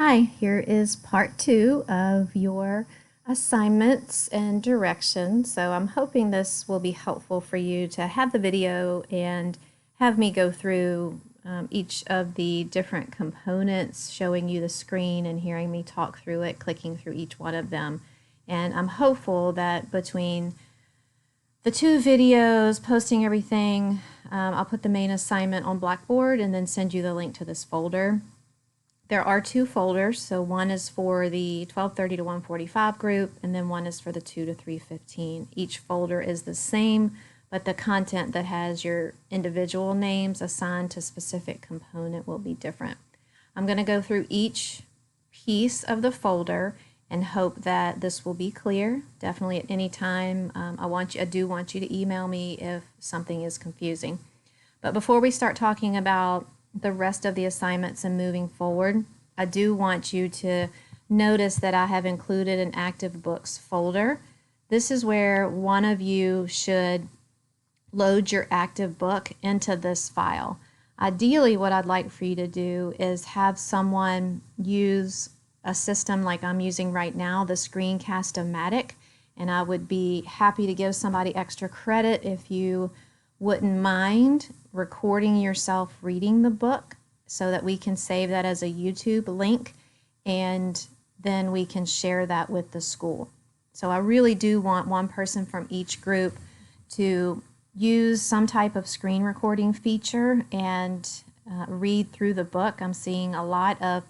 Hi, here is part 2 of your assignments and directions. So I'm hoping this will be helpful for you to have the video and have me go through each of the different components, showing you the screen and hearing me talk through it, clicking through each one of them. And I'm hopeful that between the 2 videos, posting everything, I'll put the main assignment on Blackboard and then send you the link to this folder. There are 2 folders, so one is for the 12:30 to 1:45 group, and then one is for the 2 to 3:15. Each folder is the same, but the content that has your individual names assigned to specific component will be different. I'm going to go through each piece of the folder and hope that this will be clear. Definitely at any time, I do want you to email me if something is confusing. But before we start talking about the rest of the assignments and moving forward, I do want you to notice that I have included an active books folder. This is where one of you should load your active book into this file. Ideally, what I'd like for you to do is have someone use a system like I'm using right now, the Screencast-O-Matic, and I would be happy to give somebody extra credit if you wouldn't mind recording yourself reading the book so that we can save that as a YouTube link and then we can share that with the school. So I really do want one person from each group to use some type of screen recording feature and read through the book. I'm seeing a lot of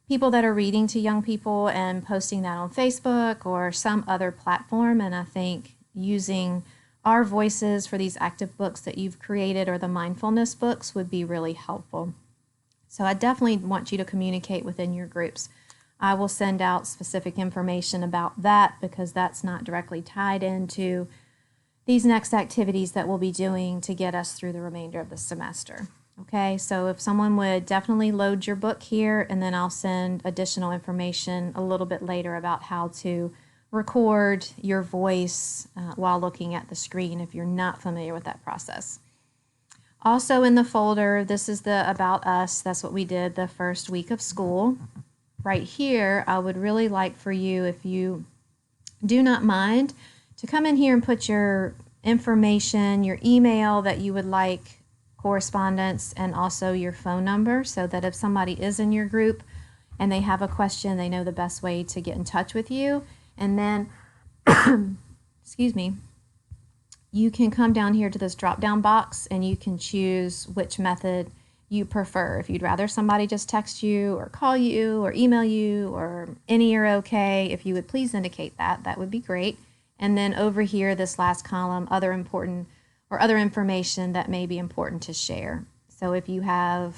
people that are reading to young people and posting that on Facebook or some other platform, and I think using our voices for these active books that you've created or the mindfulness books would be really helpful. So I definitely want you to communicate within your groups. I will send out specific information about that because that's not directly tied into these next activities that we'll be doing to get us through the remainder of the semester. Okay, so if someone would definitely load your book here, and then I'll send additional information a little bit later about how to record your voice while looking at the screen if you're not familiar with that process. Also in the folder, this is the About Us. That's what we did the first week of school. Right here, I would really like for you, if you do not mind, to come in here and put your information, your email that you would like correspondence, and also your phone number so that if somebody is in your group and they have a question, they know the best way to get in touch with you. And then, excuse me, you can come down here to this drop-down box and you can choose which method you prefer. If you'd rather somebody just text you or call you or email you, or any are okay, if you would please indicate that, that would be great. And then over here, this last column, other important or other information that may be important to share. So if you have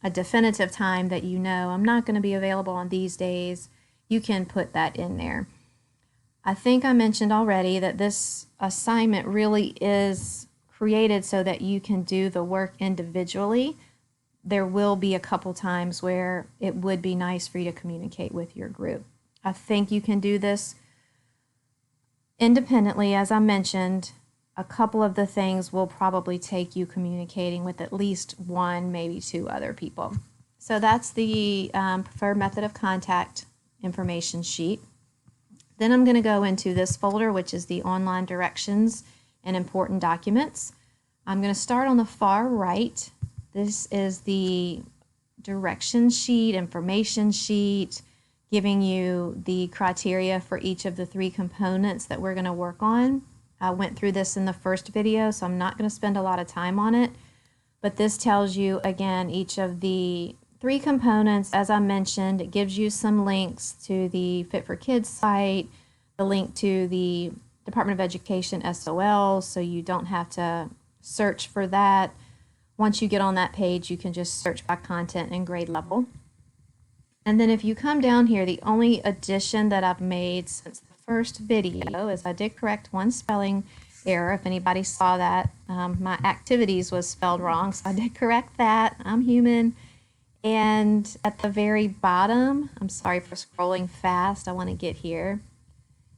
a definitive time that you know I'm not going to be available on these days, you can put that in there. I think I mentioned already that this assignment really is created so that you can do the work individually. There will be a couple times where it would be nice for you to communicate with your group. I think you can do this independently. As I mentioned, a couple of the things will probably take you communicating with at least one, maybe 2 other people. So that's the preferred method of contact information sheet. Then I'm going to go into this folder, which is the online directions and important documents. I'm going to start on the far right. This is the direction sheet, information sheet, giving you the criteria for each of the 3 components that we're going to work on. I went through this in the first video, so I'm not going to spend a lot of time on it. But this tells you, again, each of the 3 components. As I mentioned, it gives you some links to the Fit for Kids site, the link to the Department of Education SOL, so you don't have to search for that. Once you get on that page, you can just search by content and grade level. And then if you come down here, the only addition that I've made since the first video is I did correct one spelling error. If anybody saw that, my activities was spelled wrong, so I did correct that. I'm human. And at the very bottom, I'm sorry for scrolling fast, I want to get here,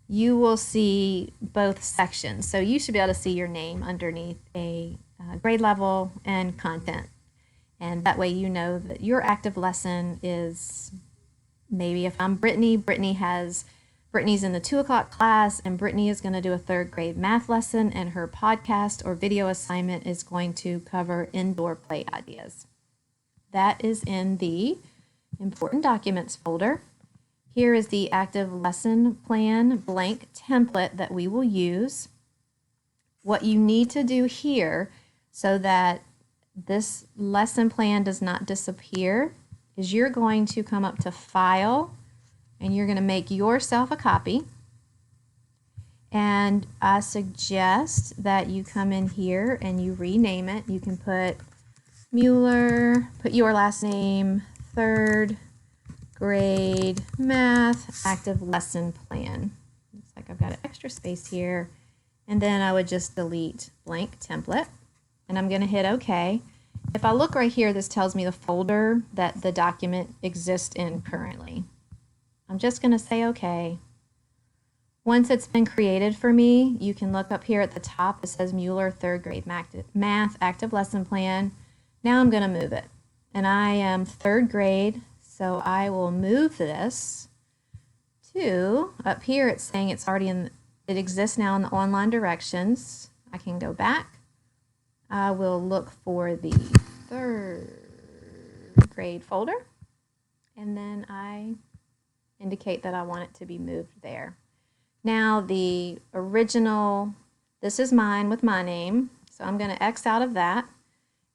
you will see both sections. So you should be able to see your name underneath a grade level and content. And that way you know that your active lesson is maybe if I'm Brittany, Brittany's in the 2 o'clock class, and Brittany is going to do a 3rd grade math lesson, and her podcast or video assignment is going to cover indoor play ideas. That is in the Important Documents folder. Here is the active lesson plan blank template that we will use. What you need to do here so that this lesson plan does not disappear is you're going to come up to File, and you're going to make yourself a copy. And I suggest that you come in here and you rename it. You can put Mueller, put your last name, 3rd grade math active lesson plan. Looks like I've got an extra space here. And then I would just delete blank template, and I'm going to hit OK. If I look right here, this tells me the folder that the document exists in currently. I'm just going to say OK. Once it's been created for me, you can look up here at the top. It says Mueller 3rd grade math active lesson plan. Now I'm going to move it. And I am 3rd grade, so I will move this to up here. It's saying it's already in, it exists now in the online directions. I can go back. I will look for the 3rd grade folder, and then I indicate that I want it to be moved there. Now the original, this is mine with my name, so I'm going to X out of that.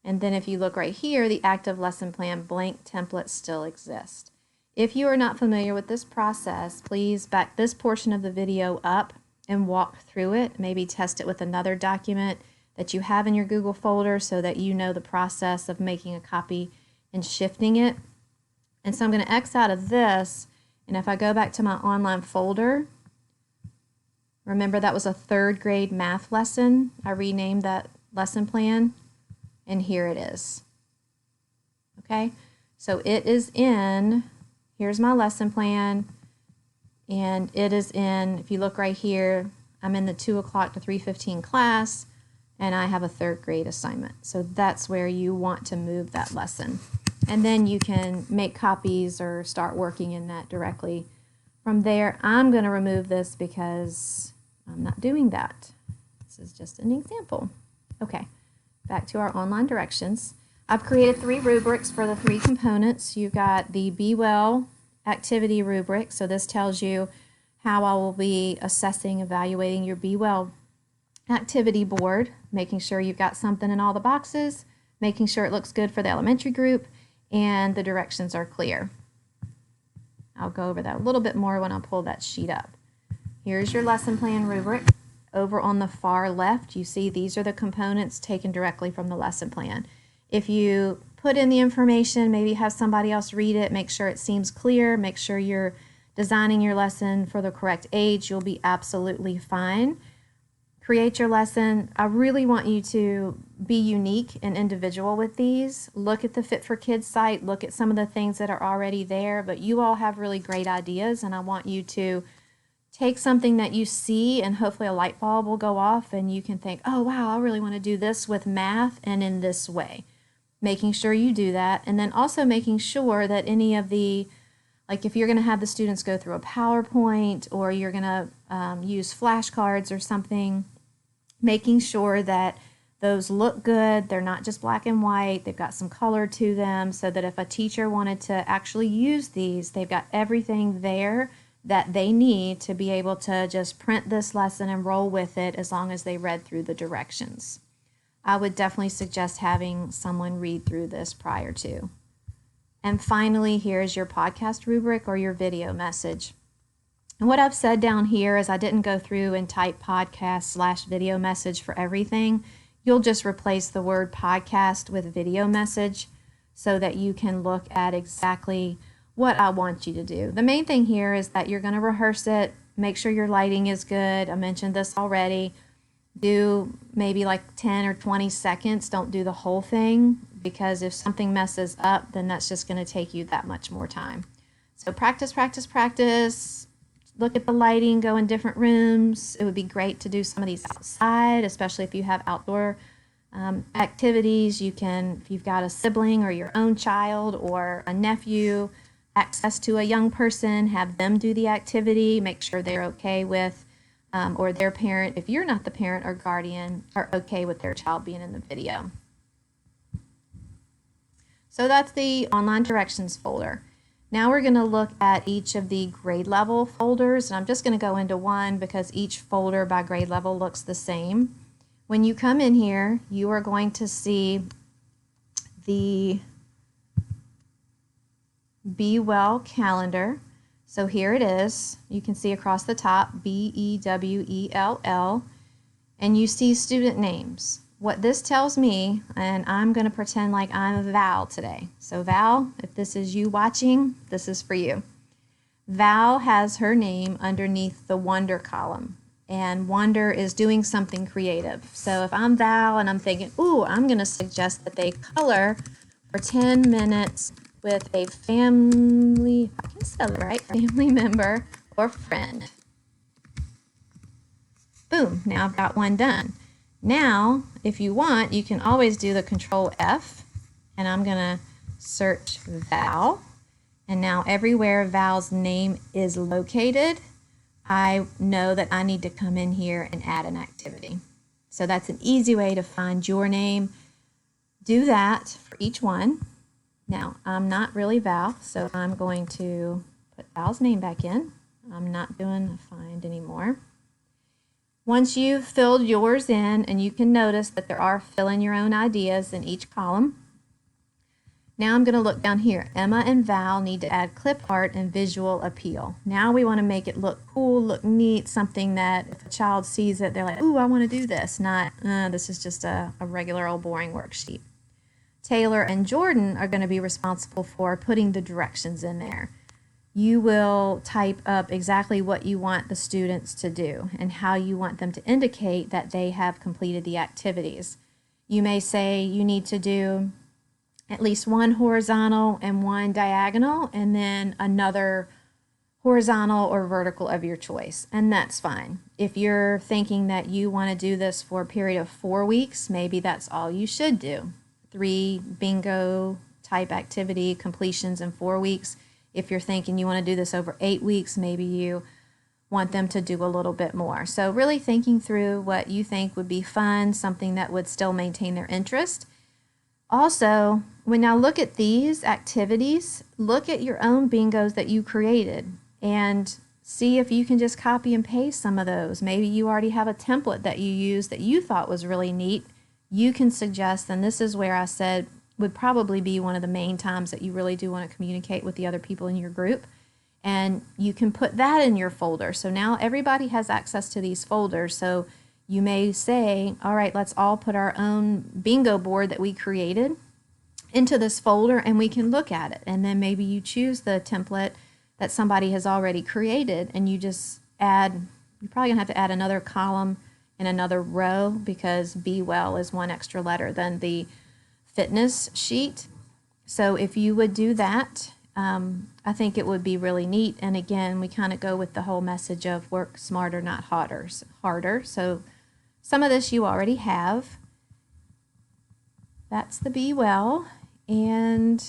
And then if you look right here, the active lesson plan blank template still exists. If you are not familiar with this process, please back this portion of the video up and walk through it. Maybe test it with another document that you have in your Google folder so that you know the process of making a copy and shifting it. And so I'm going to X out of this, and if I go back to my online folder, remember that was a 3rd grade math lesson. I renamed that lesson plan, and here it is. Okay, so it is in, here's my lesson plan, and it is in, if you look right here, I'm in the 2 o'clock to 3:15 class, and I have a 3rd grade assignment. So that's where you want to move that lesson. And then you can make copies or start working in that directly. From there, I'm going to remove this because I'm not doing that. This is just an example. Okay, back to our online directions. I've created 3 rubrics for the 3 components. You've got the Be Well activity rubric. So this tells you how I will be assessing, evaluating your Be Well activity board, making sure you've got something in all the boxes, making sure it looks good for the elementary group, and the directions are clear. I'll go over that a little bit more when I pull that sheet up. Here's your lesson plan rubric. Over on the far left, you see these are the components taken directly from the lesson plan. If you put in the information, maybe have somebody else read it, make sure it seems clear, make sure you're designing your lesson for the correct age, you'll be absolutely fine. Create your lesson. I really want you to be unique and individual with these. Look at the Fit for Kids site, look at some of the things that are already there, but you all have really great ideas, and I want you to take something that you see and hopefully a light bulb will go off and you can think, oh wow, I really want to do this with math and in this way. Making sure you do that, and then also making sure that any of the, like if you're going to have the students go through a PowerPoint or you're going to use flashcards or something, making sure that those look good, they're not just black and white, they've got some color to them, so that if a teacher wanted to actually use these, they've got everything there that they need to be able to just print this lesson and roll with it as long as they read through the directions. I would definitely suggest having someone read through this prior to. And finally, here's your podcast rubric or your video message. And what I've said down here is I didn't go through and type podcast/video message for everything. You'll just replace the word podcast with video message so that you can look at exactly what I want you to do. The main thing here is that you're going to rehearse it, make sure your lighting is good. I mentioned this already. Do maybe like 10 or 20 seconds. Don't do the whole thing, because if something messes up, then that's just going to take you that much more time. So practice, practice, practice. Look at the lighting, go in different rooms. It would be great to do some of these outside, especially if you have outdoor activities. You can, if you've got a sibling or your own child or a nephew, access to a young person, have them do the activity, make sure they're okay with, or their parent, if you're not the parent or guardian, are okay with their child being in the video. So that's the online directions folder. Now we're going to look at each of the grade level folders, and I'm just going to go into one because each folder by grade level looks the same. When you come in here, you are going to see the Be Well calendar. So here it is. You can see across the top, BEWELL, and you see student names. What this tells me, and I'm going to pretend like I'm Val today. So Val, if this is you watching, this is for you. Val has her name underneath the Wonder column, and Wonder is doing something creative. So if I'm Val and I'm thinking, ooh, I'm going to suggest that they color for 10 minutes with a family, I can spell it right, family member or friend. Boom, now I've got one done. Now, if you want, you can always do the Control F, and I'm going to search Val. And now everywhere Val's name is located, I know that I need to come in here and add an activity. So that's an easy way to find your name. Do that for each one. Now, I'm not really Val, so I'm going to put Val's name back in. I'm not doing a find anymore. Once you've filled yours in, and you can notice that there are fill in your own ideas in each column. Now I'm going to look down here. Emma and Val need to add clip art and visual appeal. Now we want to make it look cool, look neat, something that if a child sees it, they're like, ooh, I want to do this, not, this is just a regular old boring worksheet. Taylor and Jordan are going to be responsible for putting the directions in there. You will type up exactly what you want the students to do and how you want them to indicate that they have completed the activities. You may say you need to do at least one horizontal and one diagonal, and then another horizontal or vertical of your choice, and that's fine. If you're thinking that you want to do this for a period of 4 weeks, maybe that's all you should do. 3 bingo type activity completions in 4 weeks. If you're thinking you want to do this over 8 weeks, maybe you want them to do a little bit more. So really thinking through what you think would be fun, something that would still maintain their interest. Also, when now look at these activities, look at your own bingos that you created and see if you can just copy and paste some of those. Maybe you already have a template that you use that you thought was really neat. You can suggest, and this is where I said would probably be one of the main times that you really do want to communicate with the other people in your group. And you can put that in your folder. So now everybody has access to these folders. So you may say, all right, let's all put our own bingo board that we created into this folder and we can look at it. And then maybe you choose the template that somebody has already created and you just add, you're probably gonna have to add another column and another row because Be Well is one extra letter than the fitness sheet. So if you would do that, I think it would be really neat. And again, we kind of go with the whole message of work smarter, not harder. So some of this you already have. That's the Be Well. And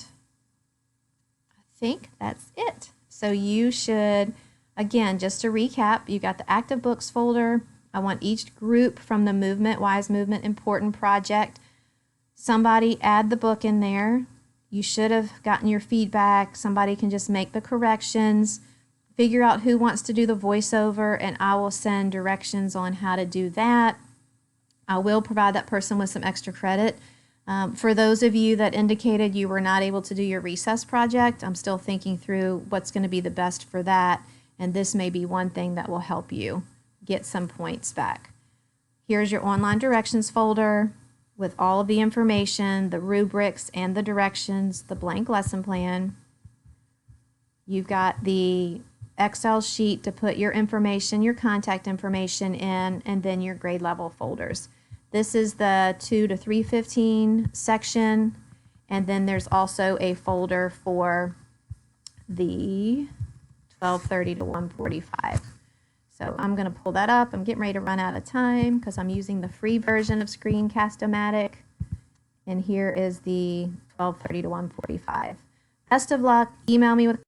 I think that's it. So you should, again, just to recap, you got the active books folder. I want each group from the Movement, Wise Movement, Important project. Somebody add the book in there. You should have gotten your feedback. Somebody can just make the corrections, figure out who wants to do the voiceover, and I will send directions on how to do that. I will provide that person with some extra credit. For those of you that indicated you were not able to do your recess project, I'm still thinking through what's going to be the best for that, and this may be one thing that will help you get some points back. Here's your online directions folder with all of the information, the rubrics and the directions, the blank lesson plan. You've got the Excel sheet to put your information, your contact information in, and then your grade level folders. This is the 2 to 315 section, and then there's also a folder for the 1230 to 145. So I'm going to pull that up. I'm getting ready to run out of time because I'm using the free version of Screencast-O-Matic. And here is the 1230 to 145. Best of luck. Email me with